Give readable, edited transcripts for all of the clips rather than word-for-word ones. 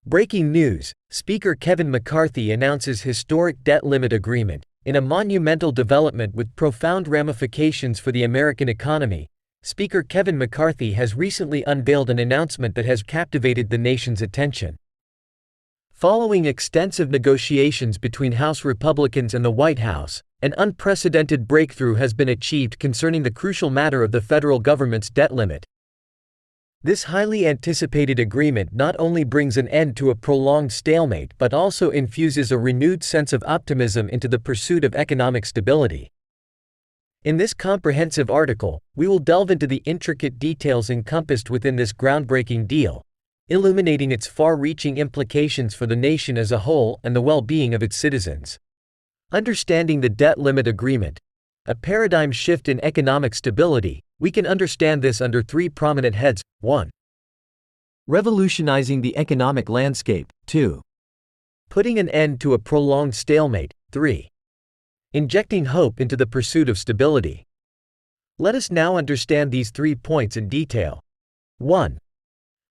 Breaking news: Speaker Kevin McCarthy announces historic debt limit agreement. In a monumental development with profound ramifications for the American economy, Speaker Kevin McCarthy has recently unveiled an announcement that has captivated the nation's attention. Following extensive negotiations between House Republicans and the White House, an unprecedented breakthrough has been achieved concerning the crucial matter of the federal government's debt limit. This highly anticipated agreement not only brings an end to a prolonged stalemate but also infuses a renewed sense of optimism into the pursuit of economic stability. In this comprehensive article, we will delve into the intricate details encompassed within this groundbreaking deal, illuminating its far-reaching implications for the nation as a whole and the well-being of its citizens. Understanding the debt limit agreement, a paradigm shift in economic stability. We can understand this under three prominent heads. 1. Revolutionizing the economic landscape. 2. Putting an end to a prolonged stalemate. 3. Injecting hope into the pursuit of stability. Let us now understand these 3 points in detail. 1.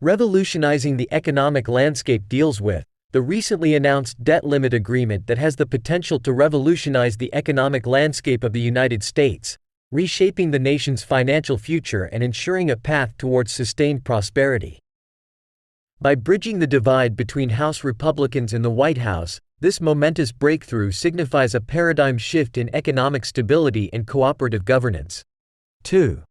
Revolutionizing the economic landscape deals with the recently announced debt limit agreement that has the potential to revolutionize the economic landscape of the United States, reshaping the nation's financial future and ensuring a path towards sustained prosperity. By bridging the divide between House Republicans and the White House, this momentous breakthrough signifies a paradigm shift in economic stability and cooperative governance. 2.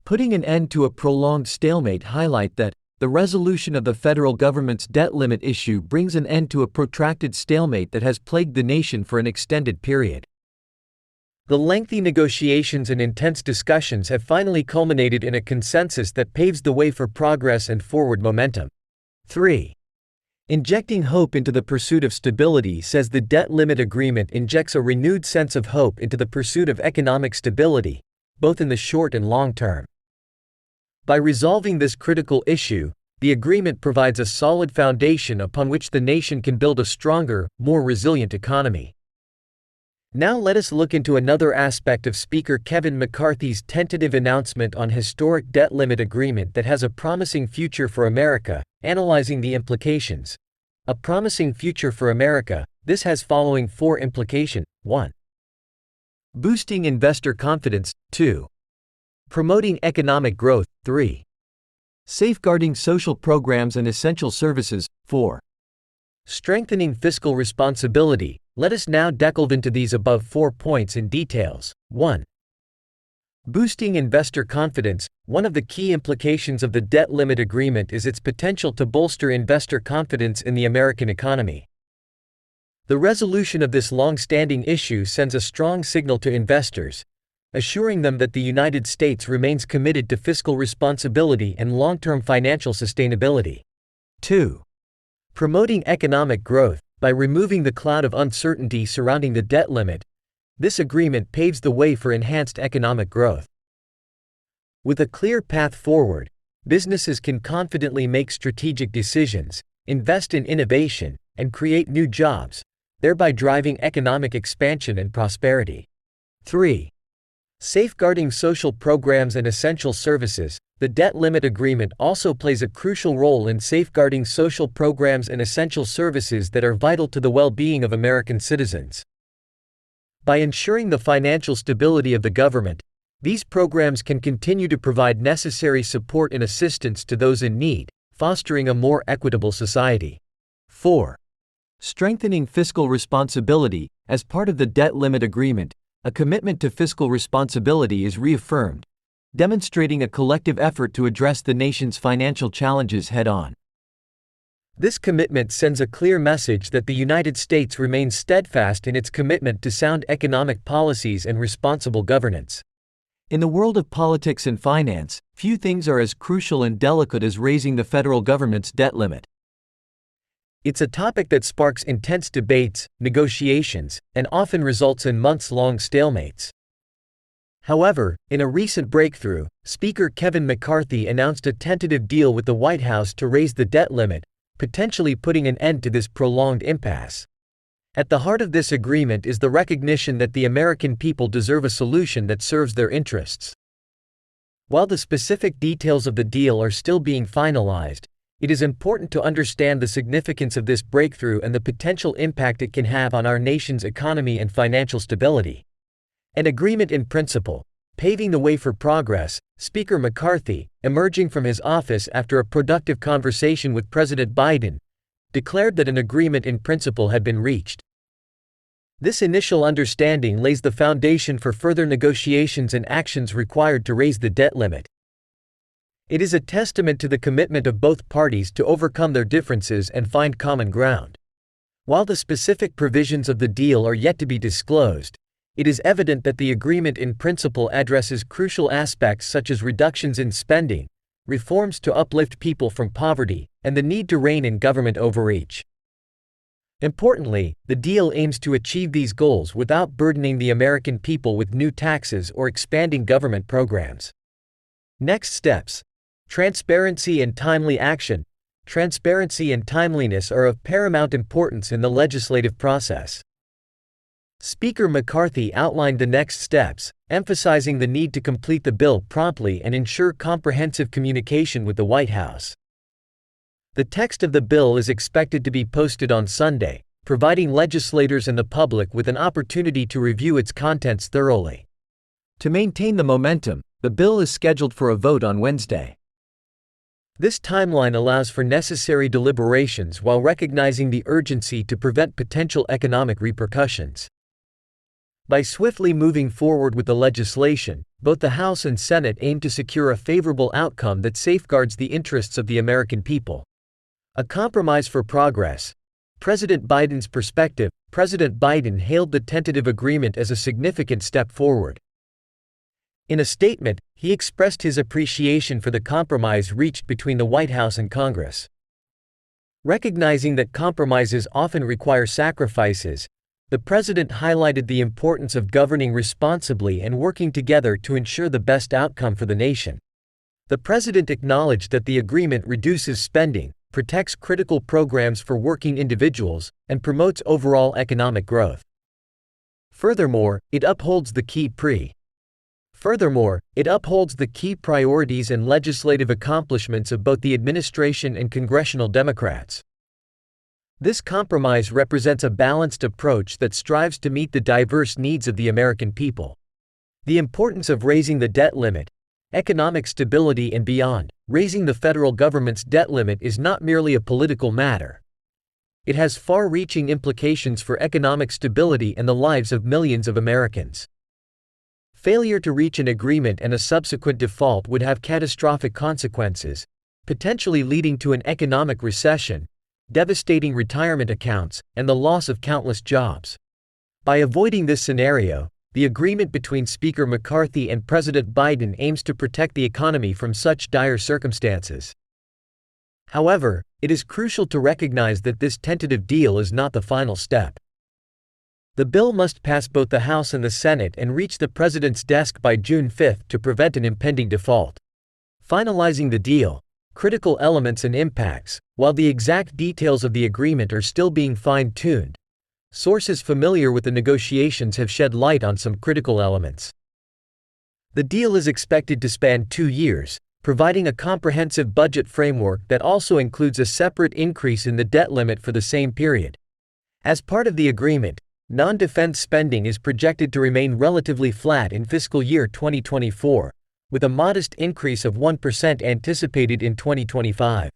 Putting an end to a prolonged stalemate highlight that the resolution of the federal government's debt limit issue brings an end to a protracted stalemate that has plagued the nation for an extended period. The lengthy negotiations and intense discussions have finally culminated in a consensus that paves the way for progress and forward momentum. 3. Injecting hope into the pursuit of stability says the debt limit agreement injects a renewed sense of hope into the pursuit of economic stability, both in the short and long term. By resolving this critical issue, the agreement provides a solid foundation upon which the nation can build a stronger, more resilient economy. Now let us look into another aspect of Speaker Kevin McCarthy's tentative announcement on historic debt limit agreement that has a promising future for America. Analyzing the implications. A promising future for America, this has following 4 implications. 1. Boosting investor confidence. 2. Promoting economic growth. 3. Safeguarding social programs and essential services. 4. Strengthening fiscal responsibility. Let us now delve into these above 4 points in details. 1. Boosting investor confidence. One of the key implications of the debt limit agreement is its potential to bolster investor confidence in the American economy. The resolution of this long-standing issue sends a strong signal to investors, assuring them that the United States remains committed to fiscal responsibility and long-term financial sustainability. 2. Promoting economic growth. By removing the cloud of uncertainty surrounding the debt limit, this agreement paves the way for enhanced economic growth. With a clear path forward, businesses can confidently make strategic decisions, invest in innovation, and create new jobs, thereby driving economic expansion and prosperity. 3. Safeguarding social programs and essential services. The debt limit agreement also plays a crucial role in safeguarding social programs and essential services that are vital to the well-being of American citizens. By ensuring the financial stability of the government, these programs can continue to provide necessary support and assistance to those in need, fostering a more equitable society. 4. Strengthening fiscal responsibility. As part of the debt limit agreement, a commitment to fiscal responsibility is reaffirmed, demonstrating a collective effort to address the nation's financial challenges head-on. This commitment sends a clear message that the United States remains steadfast in its commitment to sound economic policies and responsible governance. In the world of politics and finance, few things are as crucial and delicate as raising the federal government's debt limit. It's a topic that sparks intense debates, negotiations, and often results in months-long stalemates. However, in a recent breakthrough, Speaker Kevin McCarthy announced a tentative deal with the White House to raise the debt limit, potentially putting an end to this prolonged impasse. At the heart of this agreement is the recognition that the American people deserve a solution that serves their interests. While the specific details of the deal are still being finalized, it is important to understand the significance of this breakthrough and the potential impact it can have on our nation's economy and financial stability. An agreement in principle, paving the way for progress. Speaker McCarthy, emerging from his office after a productive conversation with President Biden, declared that an agreement in principle had been reached. This initial understanding lays the foundation for further negotiations and actions required to raise the debt limit. It is a testament to the commitment of both parties to overcome their differences and find common ground. While the specific provisions of the deal are yet to be disclosed, it is evident that the agreement in principle addresses crucial aspects such as reductions in spending, reforms to uplift people from poverty, and the need to rein in government overreach. Importantly, the deal aims to achieve these goals without burdening the American people with new taxes or expanding government programs. Next steps: transparency and timely action. Transparency and timeliness are of paramount importance in the legislative process. Speaker McCarthy outlined the next steps, emphasizing the need to complete the bill promptly and ensure comprehensive communication with the White House. The text of the bill is expected to be posted on Sunday, providing legislators and the public with an opportunity to review its contents thoroughly. To maintain the momentum, the bill is scheduled for a vote on Wednesday. This timeline allows for necessary deliberations while recognizing the urgency to prevent potential economic repercussions. By swiftly moving forward with the legislation, both the House and Senate aim to secure a favorable outcome that safeguards the interests of the American people. A compromise for progress. President Biden's perspective. President Biden hailed the tentative agreement as a significant step forward. In a statement, he expressed his appreciation for the compromise reached between the White House and Congress. Recognizing that compromises often require sacrifices, the president highlighted the importance of governing responsibly and working together to ensure the best outcome for the nation. The president acknowledged that the agreement reduces spending, protects critical programs for working individuals, and promotes overall economic growth. Furthermore, it upholds the key priorities and legislative accomplishments of both the administration and congressional Democrats. This compromise represents a balanced approach that strives to meet the diverse needs of the American people. The importance of raising the debt limit, economic stability and beyond. Raising the federal government's debt limit is not merely a political matter. It has far-reaching implications for economic stability and the lives of millions of Americans. Failure to reach an agreement and a subsequent default would have catastrophic consequences, potentially leading to an economic recession, devastating retirement accounts, and the loss of countless jobs. By avoiding this scenario, the agreement between Speaker McCarthy and President Biden aims to protect the economy from such dire circumstances. However, it is crucial to recognize that this tentative deal is not the final step. The bill must pass both the House and the Senate and reach the president's desk by June 5 to prevent an impending default. Finalizing the deal, critical elements and impacts. While the exact details of the agreement are still being fine-tuned, sources familiar with the negotiations have shed light on some critical elements. The deal is expected to span 2 years, providing a comprehensive budget framework that also includes a separate increase in the debt limit for the same period. As part of the agreement, non-defense spending is projected to remain relatively flat in fiscal year 2024, with a modest increase of 1% anticipated in 2025.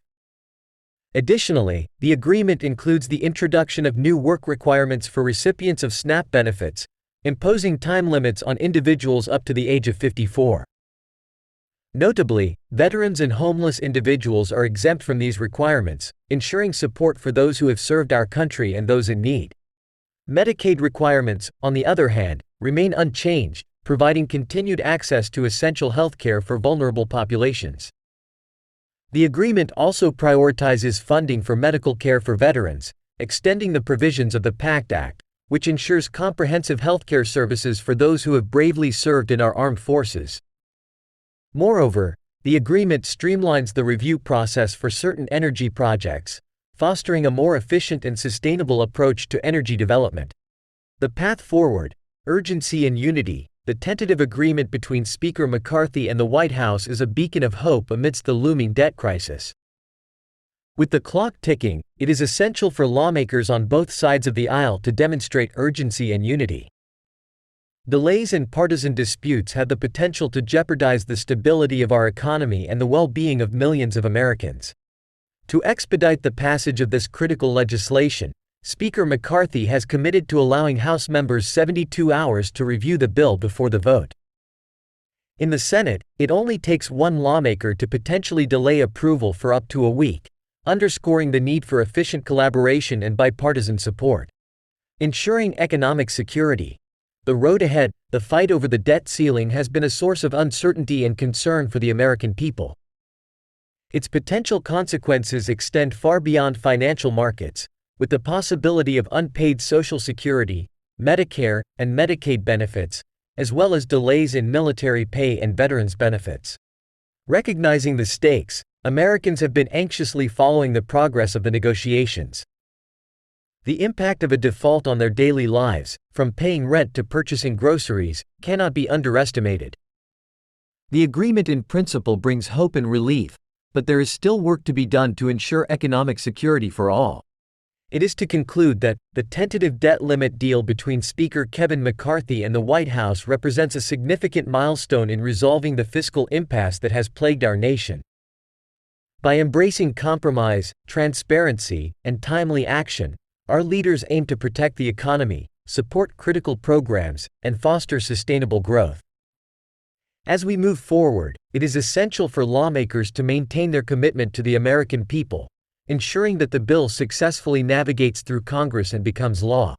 Additionally, the agreement includes the introduction of new work requirements for recipients of SNAP benefits, imposing time limits on individuals up to the age of 54. Notably, veterans and homeless individuals are exempt from these requirements, ensuring support for those who have served our country and those in need. Medicaid requirements, on the other hand, remain unchanged, providing continued access to essential health care for vulnerable populations. The agreement also prioritizes funding for medical care for veterans, extending the provisions of the PACT Act, which ensures comprehensive healthcare services for those who have bravely served in our armed forces. Moreover, the agreement streamlines the review process for certain energy projects, fostering a more efficient and sustainable approach to energy development. The path forward, urgency and unity. The tentative agreement between Speaker McCarthy and the White House is a beacon of hope amidst the looming debt crisis. With the clock ticking, it is essential for lawmakers on both sides of the aisle to demonstrate urgency and unity. Delays and partisan disputes have the potential to jeopardize the stability of our economy and the well-being of millions of Americans. To expedite the passage of this critical legislation, Speaker McCarthy has committed to allowing House members 72 hours to review the bill before the vote. In the Senate, it only takes one lawmaker to potentially delay approval for up to a week, underscoring the need for efficient collaboration and bipartisan support. Ensuring economic security. The road ahead, the fight over the debt ceiling has been a source of uncertainty and concern for the American people. Its potential consequences extend far beyond financial markets, with the possibility of unpaid Social Security, Medicare, and Medicaid benefits, as well as delays in military pay and veterans benefits. Recognizing the stakes, Americans have been anxiously following the progress of the negotiations. The impact of a default on their daily lives, from paying rent to purchasing groceries, cannot be underestimated. The agreement in principle brings hope and relief, but there is still work to be done to ensure economic security for all. It is to conclude that the tentative debt limit deal between Speaker Kevin McCarthy and the White House represents a significant milestone in resolving the fiscal impasse that has plagued our nation. By embracing compromise, transparency, and timely action, our leaders aim to protect the economy, support critical programs, and foster sustainable growth. As we move forward, it is essential for lawmakers to maintain their commitment to the American people, ensuring that the bill successfully navigates through Congress and becomes law.